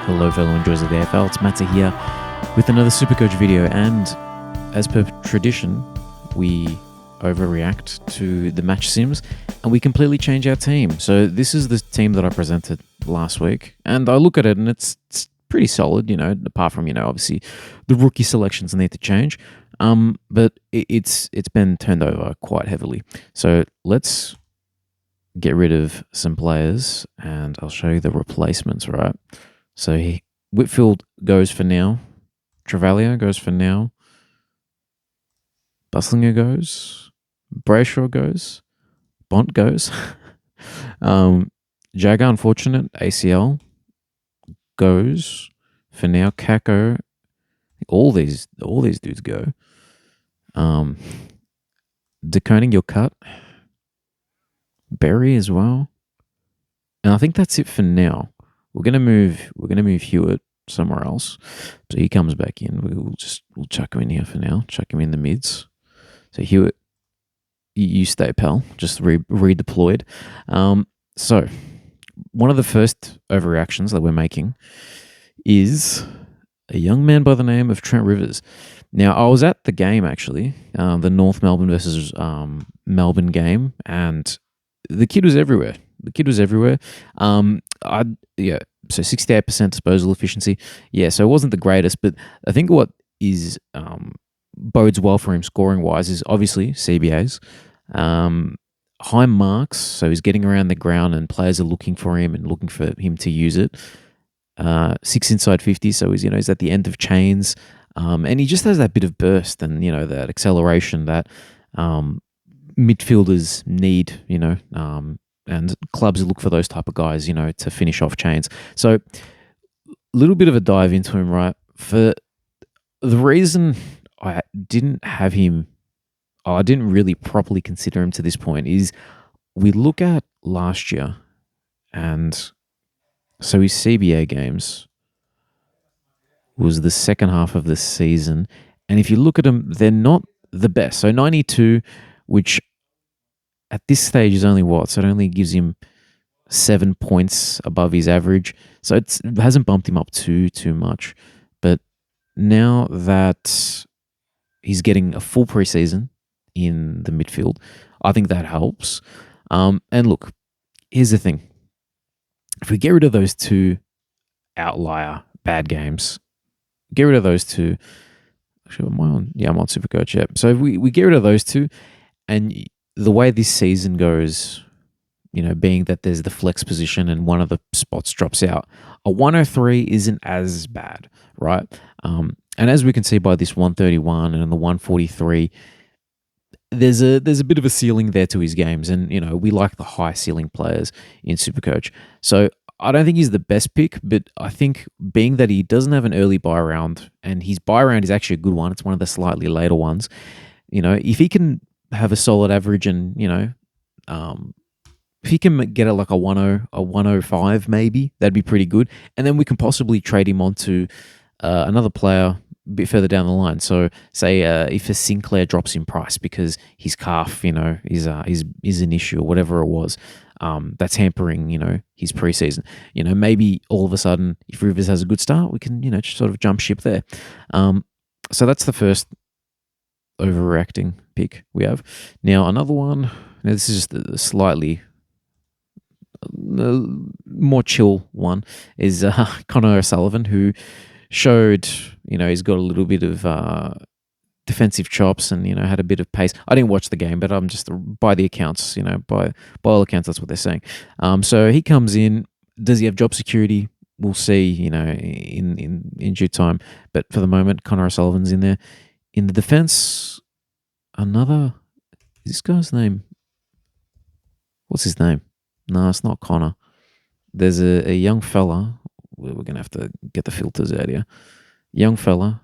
Hello fellow enjoyers of the AFL, it's Matta here with another Supercoach video, and as per tradition we overreact to the match sims and we completely change our team. So this is the team that I presented last week and I look at it and it's pretty solid, apart from, obviously the rookie selections need to change, but it's been turned over quite heavily. So let's get rid of some players and I'll show you the replacements, right? So Whitfield goes for now. Travalia goes for now. Buslinger goes. Brayshaw goes. Bont goes. Jagger, unfortunate. ACL goes for now. Kako. All these dudes go. DeConing, you're cut. Berry as well. And I think that's it for now. We're gonna move Hewitt somewhere else, so he comes back in. We'll chuck him in here for now. Chuck him in the mids. So Hewitt, you stay, pal. Just redeployed. So one of the first overreactions that we're making is a young man by the name of Trent Rivers. Now I was at the game actually, the North Melbourne versus Melbourne game, and the kid was everywhere. So 68% disposal efficiency. Yeah, so it wasn't the greatest, but I think what is bodes well for him scoring wise is obviously CBAs, high marks. So he's getting around the ground and players are looking for him and looking for him to use it. 6 inside 50, so he's at the end of chains, and he just has that bit of burst and that acceleration that midfielders need. And clubs look for those type of guys, to finish off chains. So a little bit of a dive into him, right? For the reason I didn't have him, I didn't really properly consider him to this point, is we look at last year, and so his CBA games was the second half of the season. And if you look at them, they're not the best. So 92, which at this stage is only what? So it only gives him 7 points above his average. So it hasn't bumped him up too much. But now that he's getting a full preseason in the midfield, I think that helps. And look, here's the thing. If we get rid of those two outlier bad games, get rid of those two. Actually, am I on? Yeah, I'm on Supercoach. Yeah. So if we get rid of those two, and the way this season goes, being that there's the flex position and one of the spots drops out, a 103 isn't as bad, right? And as we can see by this 131 and the 143, there's a bit of a ceiling there to his games, and we like the high ceiling players in Supercoach. So I don't think he's the best pick, but I think being that he doesn't have an early buy round, and his buy round is actually a good one, it's one of the slightly later ones. If he can have a solid average and, if he can get it like a 10, a 105 maybe, that'd be pretty good. And then we can possibly trade him onto another player a bit further down the line. So say if a Sinclair drops in price because his calf, is an issue or whatever it was, that's hampering, his preseason. Maybe all of a sudden, if Rivers has a good start, we can, just sort of jump ship there. So that's the first overreacting pick we have. Now another one, now this is just a slightly more chill one, is Connor O'Sullivan, who showed, he's got a little bit of defensive chops and, had a bit of pace. I didn't watch the game, but I'm just by the accounts, by all accounts, that's what they're saying. So he comes in. Does he have job security? We'll see, in due time. But for the moment, Connor O'Sullivan's in there. In the defense, is this guy's name? What's his name? No, it's not Connor. There's a young fella. We're going to have to get the filters out here. Young fella.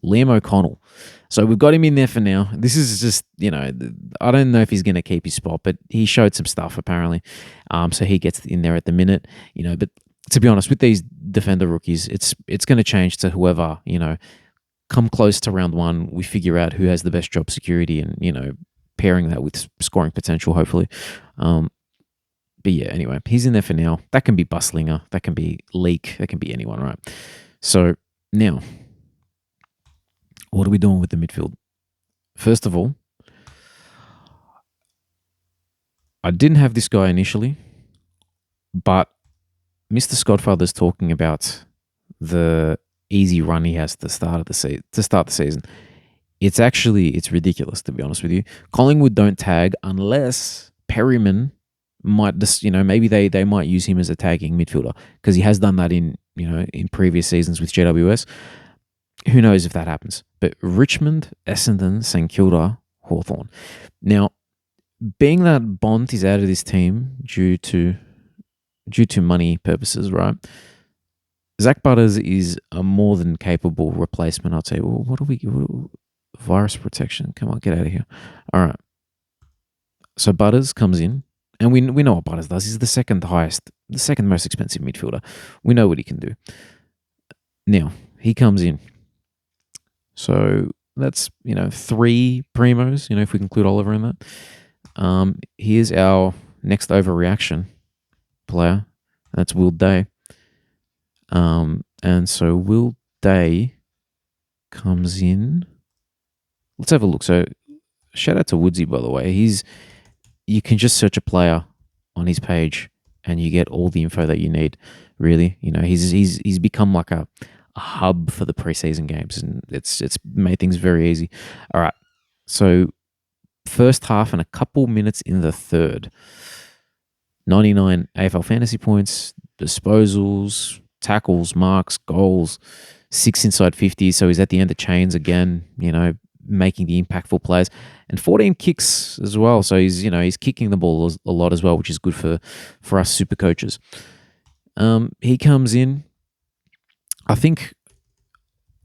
Liam O'Connell. So we've got him in there for now. This is just, I don't know if he's going to keep his spot, but he showed some stuff apparently. So he gets in there at the minute, but to be honest, with these defender rookies, it's going to change to whoever, come close to round one, we figure out who has the best job security and, pairing that with scoring potential, hopefully. But yeah, anyway, he's in there for now. That can be Buslinger. That can be Leak. That can be anyone, right? So now, what are we doing with the midfield? First of all, I didn't have this guy initially, but Mr. Scottfather's talking about the easy run he has to start the season. It's ridiculous, to be honest with you. Collingwood don't tag unless Perryman might just, maybe they might use him as a tagging midfielder, because he has done that in previous seasons with GWS. Who knows if that happens? But Richmond, Essendon, St Kilda, Hawthorn. Now, being that Bond is out of this team due to money purposes, right? Zach Butters is a more than capable replacement. I'd say. Well, virus protection. Come on, get out of here. All right. So Butters comes in, and we know what Butters does. He's the second most expensive midfielder. We know what he can do. Now he comes in. So that's 3 primos. If we include Oliver in that. Here's our next overreaction player. That's Will Day. And so Will Day comes in. Let's have a look. So shout out to Woodsy, by the way. You can just search a player on his page and you get all the info that you need, really. He's become like a hub for the preseason games, and it's made things very easy. All right. So first half and a couple minutes in the third. 99 AFL fantasy points, disposals, tackles, marks, goals, 6 inside 50. So he's at the end of chains again, making the impactful plays, and 14 kicks as well. So he's kicking the ball a lot as well, which is good for us super coaches. He comes in. I think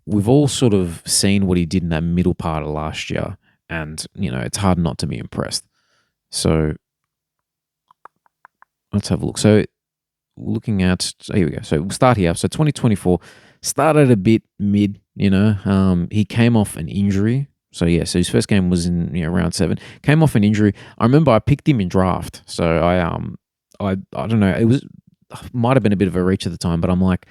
we've all sort of seen what he did in that middle part of last year, and it's hard not to be impressed. So let's have a look. So looking at, here we go. So we'll start here. So 2024 started a bit mid, he came off an injury. So his first game was in round 7. Came off an injury. I remember I picked him in draft. So I don't know. It might have been a bit of a reach at the time, but I'm like,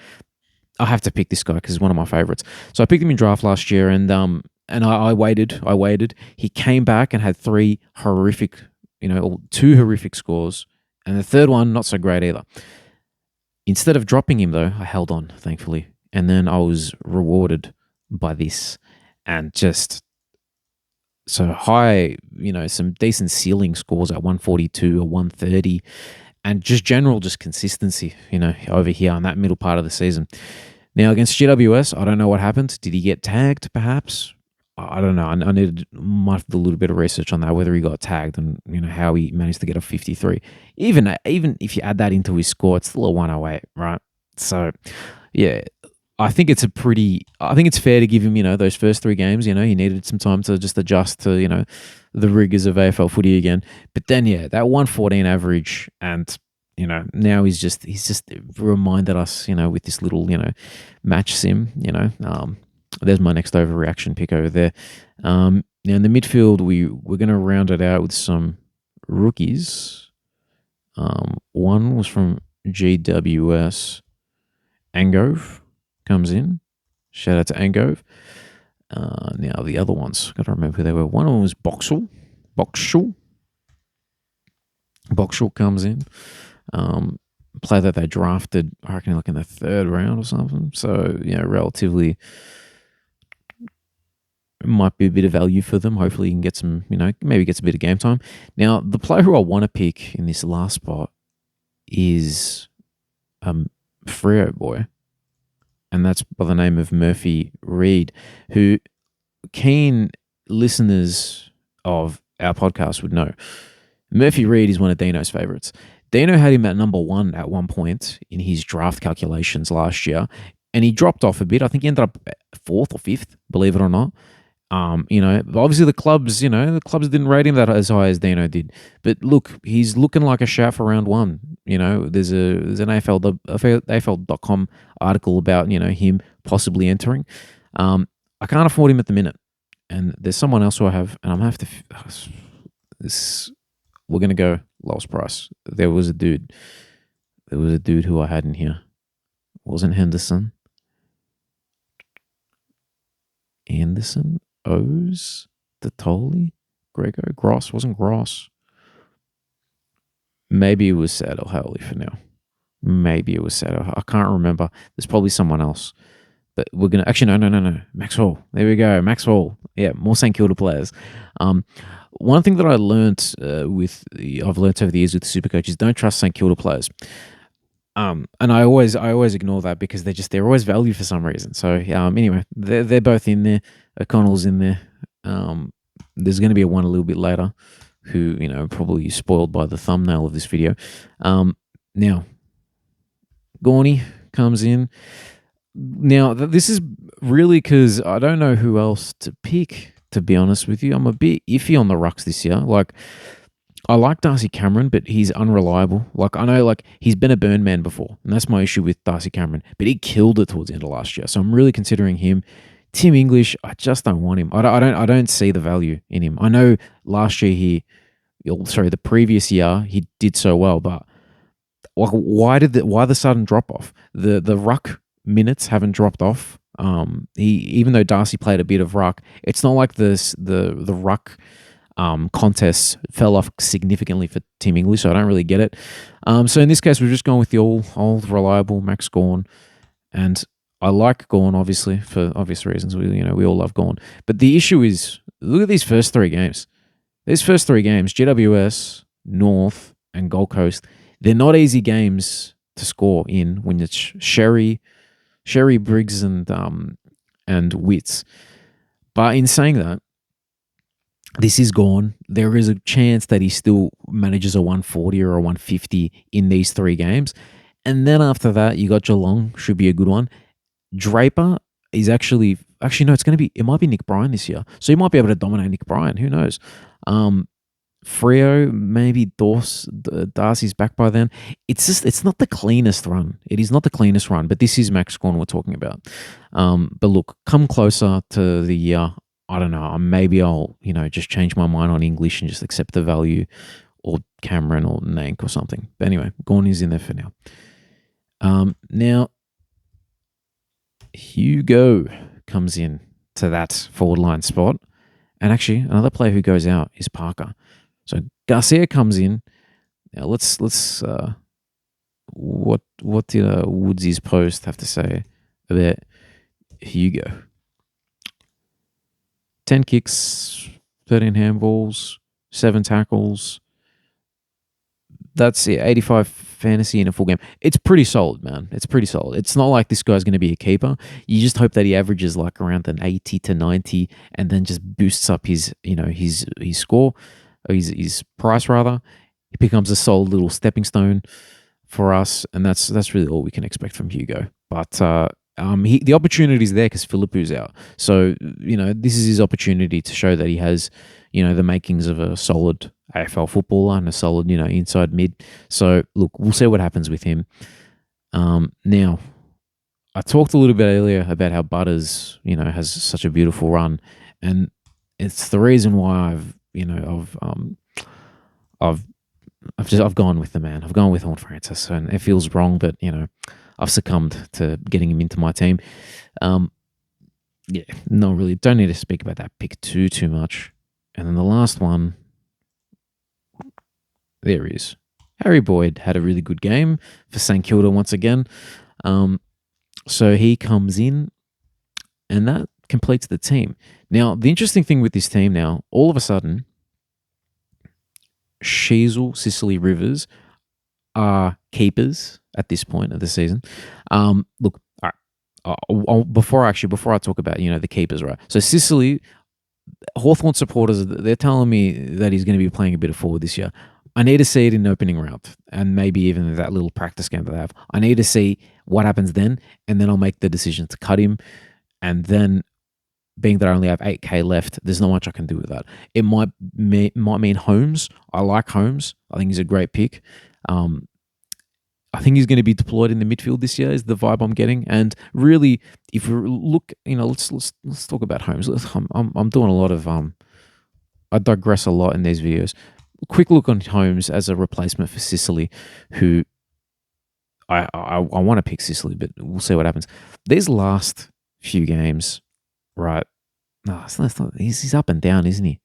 I have to pick this guy because he's one of my favorites. So I picked him in draft last year, and I waited. He came back and had 3 horrific, 2 horrific scores, and the third one not so great either. Instead of dropping him, though, I held on, thankfully. And then I was rewarded by this. And just so high, some decent ceiling scores at 142 or 130. And just consistency, over here on that middle part of the season. Now, against GWS, I don't know what happened. Did he get tagged, perhaps? I don't know. I might have to do a little bit of research on that, whether he got tagged and how he managed to get a 53. Even if you add that into his score, it's still a 108, right? So, yeah, I think it's fair to give him those first 3 games. He needed some time to just adjust to the rigors of AFL footy again. But then that 114 average, and now he's just reminded us with this little match sim. There's my next overreaction pick over there. Now in the midfield, we're going to round it out with some rookies. One was from GWS. Angove comes in. Shout out to Angove. Now the other ones, got to remember who they were. One of them was Boxshall. Boxshall comes in. Player that they drafted, I reckon, like in the 3rd round or something. So relatively. Might be a bit of value for them. Hopefully, you can get some, maybe gets a bit of game time. Now, the player who I want to pick in this last spot is Freo boy, and that's by the name of Murphy Reid, who keen listeners of our podcast would know. Murphy Reid is one of Dino's favourites. Dino had him at number 1 at one point in his draft calculations last year, and he dropped off a bit. I think he ended up 4th or 5th, believe it or not. Obviously the clubs didn't rate him that as high as Dino did. But look, he's looking like a shout for round 1. There's an AFL.com article about, him possibly entering. I can't afford him at the minute. And there's someone else who I have, and I'm going to have to... we're going to go lowest price. There was a dude. There was a dude who I had in here. It wasn't Henderson. Anderson, O's, Detoli, Grego, Gross. Wasn't Gross. Maybe it was Saddle Howley for now. Maybe it was Saddle. I can't remember. There's probably someone else. But we're gonna actually no. Max Hall. There we go. Max Hall. Yeah, more St Kilda players. One thing that I learned I've learned over the years with SuperCoach is don't trust St Kilda players. And I always ignore that because they're always valued for some reason. So anyway, they're both in there. O'Connell's in there. There's going to be a one a little bit later, who probably spoiled by the thumbnail of this video. Now, Gawny comes in. Now, this is really because I don't know who else to pick, to be honest with you. I'm a bit iffy on the rucks this year. Like, I like Darcy Cameron, but he's unreliable. Like, I know, like, he's been a burn man before, and that's my issue with Darcy Cameron, but he killed it towards the end of last year. So I'm really considering him. Tim English, I just don't want him. I don't see the value in him. I know last year the previous year he did so well, but why the sudden drop off? The ruck minutes haven't dropped off. Even though Darcy played a bit of ruck, it's not like the ruck contests fell off significantly for Team English, so I don't really get it. So in this case, we're just going with the old reliable Max Gawn, and I like Gawn obviously for obvious reasons. We all love Gawn, but the issue is look at these first three games. These first three games, GWS, North, and Gold Coast, they're not easy games to score in when it's Sherry, Briggs, and Wits. But in saying that, this is Gawn. There is a chance that he still manages a 140 or a 150 in these three games. And then after that, you got Geelong, should be a good one. Draper is actually no, it might be Nick Bryan this year. So he might be able to dominate Nick Bryan. Who knows? Freo, maybe Darcy's back by then. It's not the cleanest run. It is not the cleanest run, but this is Max Gawn we're talking about. But look, come closer to the year. I don't know. Maybe I'll, just change my mind on English and just accept the value, or Cameron or Nank or something. But anyway, Gawn is in there for now. Now, Hugo comes in to that forward line spot. And actually, another player who goes out is Parker. So Garcia comes in. Now let's what did Woodsy's post have to say about Hugo? 10 kicks, 13 handballs, 7 tackles. That's 85 fantasy in a full game. It's pretty solid, man. It's pretty solid. It's not like this guy's going to be a keeper. You just hope that he averages like around an 80 to 90 and then just boosts up his score, or his price rather. It becomes a solid little stepping stone for us, and that's really all we can expect from Hugo. But the opportunity is there because Philippu's out. So, this is his opportunity to show that he has, the makings of a solid AFL footballer and a solid, inside mid. So, look, we'll see what happens with him. Now, I talked a little bit earlier about how Butters, has such a beautiful run, and it's the reason why I've gone with the man. I've gone with Horn Francis, and it feels wrong, but I've succumbed to getting him into my team. Yeah, not really. Don't need to speak about that pick too much. And then the last one, there he is. Harry Boyd had a really good game for St Kilda once again. So he comes in, and that completes the team. Now, the interesting thing with this team now, all of a sudden, Sheasel, Sicily, Rivers are keepers at this point of the season. Look, all right. Before I talk about the keepers, right? So Sicily, Hawthorn supporters, they're telling me that he's going to be playing a bit of forward this year. I need to see it in the opening round, and maybe even that little practice game that they have. I need to see what happens then, and then I'll make the decision to cut him. And then, being that I only have 8K left, there's not much I can do with that. It might mean Holmes. I like Holmes. I think he's a great pick. I think he's going to be deployed in the midfield this year, is the vibe I'm getting. And really, if we look, let's talk about Holmes. I'm doing a lot of I digress a lot in these videos. quick look on Holmes as a replacement for Sicily, who I want to pick Sicily, but we'll see what happens. These last few games, right? No, he's up and down, isn't he?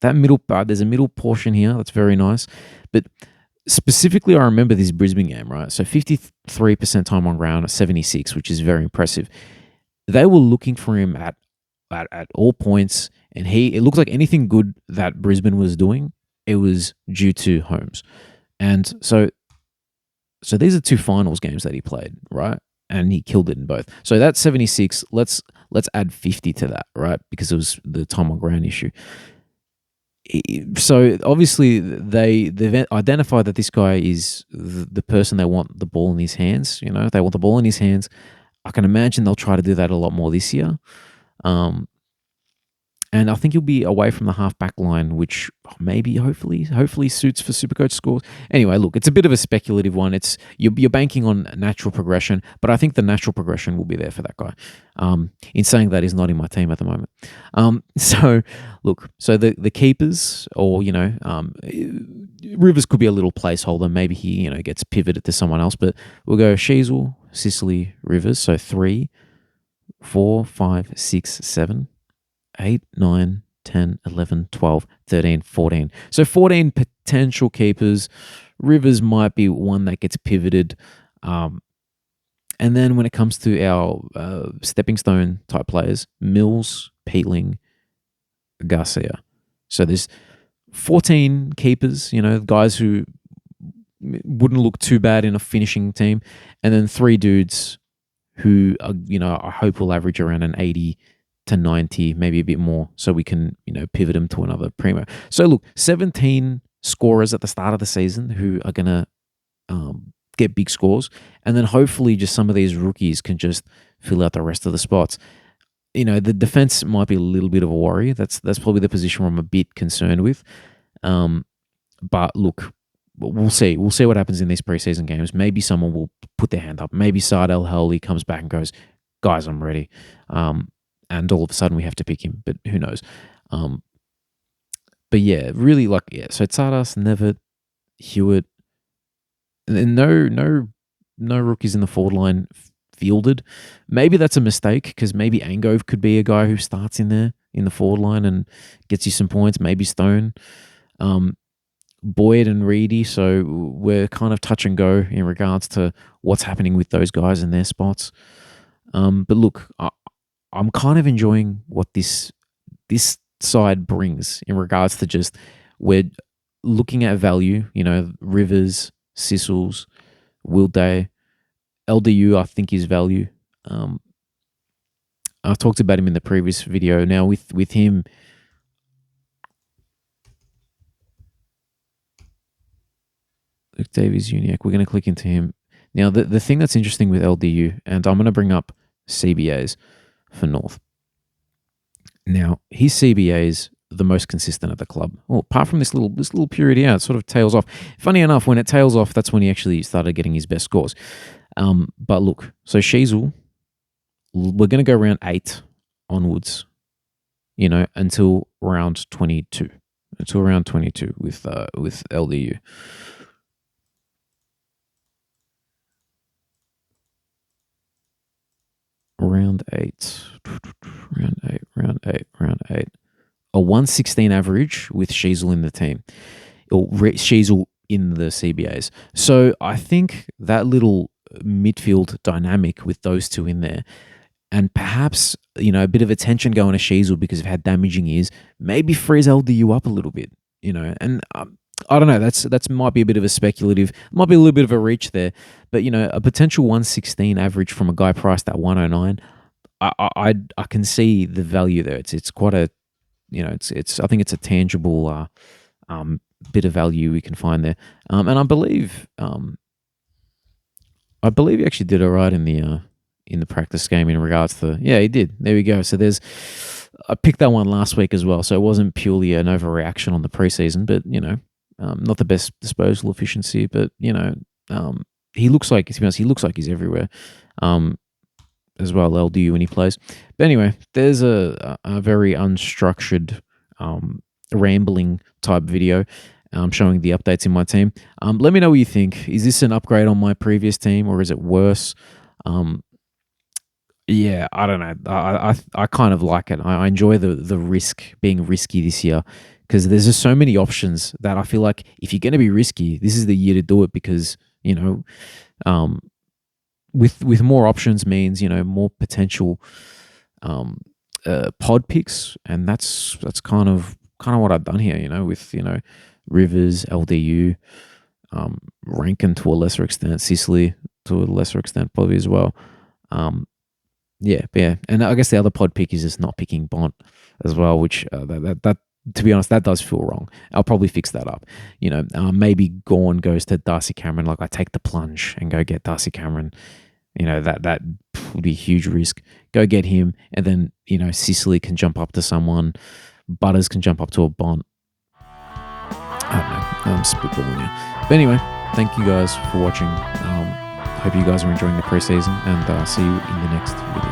That middle, there's a middle portion here that's very nice, but specifically, I remember this Brisbane game, right? So 53% time on ground at 76, which is very impressive. They were looking for him at all points, and it looks like anything good that Brisbane was doing, it was due to Holmes. And so these are two finals games that he played, right? And he killed it in both. So that's 76. Let's add 50 to that, right? Because it was the time on ground issue. So obviously they've identified that this guy is the person they want the ball in his hands. You know, they want the ball in his hands. I can imagine they'll try to do that a lot more this year. And I think he'll be away from the half-back line, which maybe, hopefully suits for Supercoach scores. Anyway, look, it's a bit of a speculative one. You're banking on natural progression, but I think the natural progression will be there for that guy. In saying that, he's not in my team at the moment. So, look, so the keepers, or, Rivers could be a little placeholder. Maybe he, gets pivoted to someone else, but we'll go Sheasel, Sicily, Rivers. So 3, 4, 5, 6, 7. 8, 9, 10, 11, 12, 13, 14. So 14 potential keepers. Rivers might be one that gets pivoted. And then when it comes to our stepping stone type players, Mills, Peatling, Garcia. So there's 14 keepers, guys who wouldn't look too bad in a finishing team. And then 3 dudes who, I hope will average around an 80 to 90, maybe a bit more, so we can, pivot them to another primo. So look, 17 scorers at the start of the season who are going to get big scores, and then hopefully just some of these rookies can just fill out the rest of the spots. The defense might be a little bit of a worry. That's probably the position where I'm a bit concerned with. But look, we'll see. We'll see what happens in these preseason games. Maybe someone will put their hand up. Maybe Saad El Heli comes back and goes, guys, I'm ready. And all of a sudden we have to pick him, but who knows? But yeah, really so Tsadas, Nevitt, Hewitt, and no rookies in the forward line fielded. Maybe that's a mistake, because maybe Angove could be a guy who starts in there in the forward line and gets you some points. Maybe Stone, Boyd and Reedy. So we're kind of touch and go in regards to what's happening with those guys in their spots. But look, I'm kind of enjoying what this side brings in regards to just, we're looking at value, Rivers, Sissels, Will Day, LDU I think is value. I talked about him in the previous video. Now with him, Luke Davies, Uniac, we're going to click into him. Now the thing that's interesting with LDU, and I'm going to bring up CBAs for North. Now, his CBA is the most consistent at the club. Well, apart from this little period here, it sort of tails off. Funny enough, when it tails off, that's when he actually started getting his best scores. But look, so Sheasel, we're going to go round 8 onwards, until round 22. Until round 22 with LDU. Round 8. A 116 average with Sheasel in the team. Or Sheasel in the CBAs. So I think that little midfield dynamic with those two in there, and perhaps, a bit of attention going to Sheasel because of how damaging he is, maybe frees LDU up a little bit, and I don't know, that's might be a bit of a speculative, might be a little bit of a reach there, but a potential 116 average from a guy priced at 109, I can see the value there. It's quite a, it's I think it's a tangible bit of value we can find there, and I believe he actually did all right in the practice game in regards to, he did. There we go. So I picked that one last week as well, so it wasn't purely an overreaction on the preseason, but not the best disposal efficiency, but he looks like, to be honest, he looks like he's everywhere. As well, LDU when he plays. But anyway, there's a very unstructured, rambling type video. showing the updates in my team. Let me know what you think. Is this an upgrade on my previous team, or is it worse? Yeah, I don't know. I kind of like it. I enjoy the risk, being risky this year, because there's just so many options that I feel like if you're going to be risky, this is the year to do it, because with more options means more potential pod picks, and that's kind of what I've done here. With Rivers, LDU, Rankin to a lesser extent, Sicily to a lesser extent probably as well. Yeah, and I guess the other pod pick is just not picking Bont as well, which that to be honest, that does feel wrong. I'll probably fix that up. Maybe Gawn goes to Darcy Cameron. Like, I take the plunge and go get Darcy Cameron. That would be a huge risk. Go get him, and then Sicily can jump up to someone. Butters can jump up to a Bont. I don't know. I'm spitballing here. But anyway, thank you guys for watching. Hope you guys are enjoying the preseason, and see you in the next video.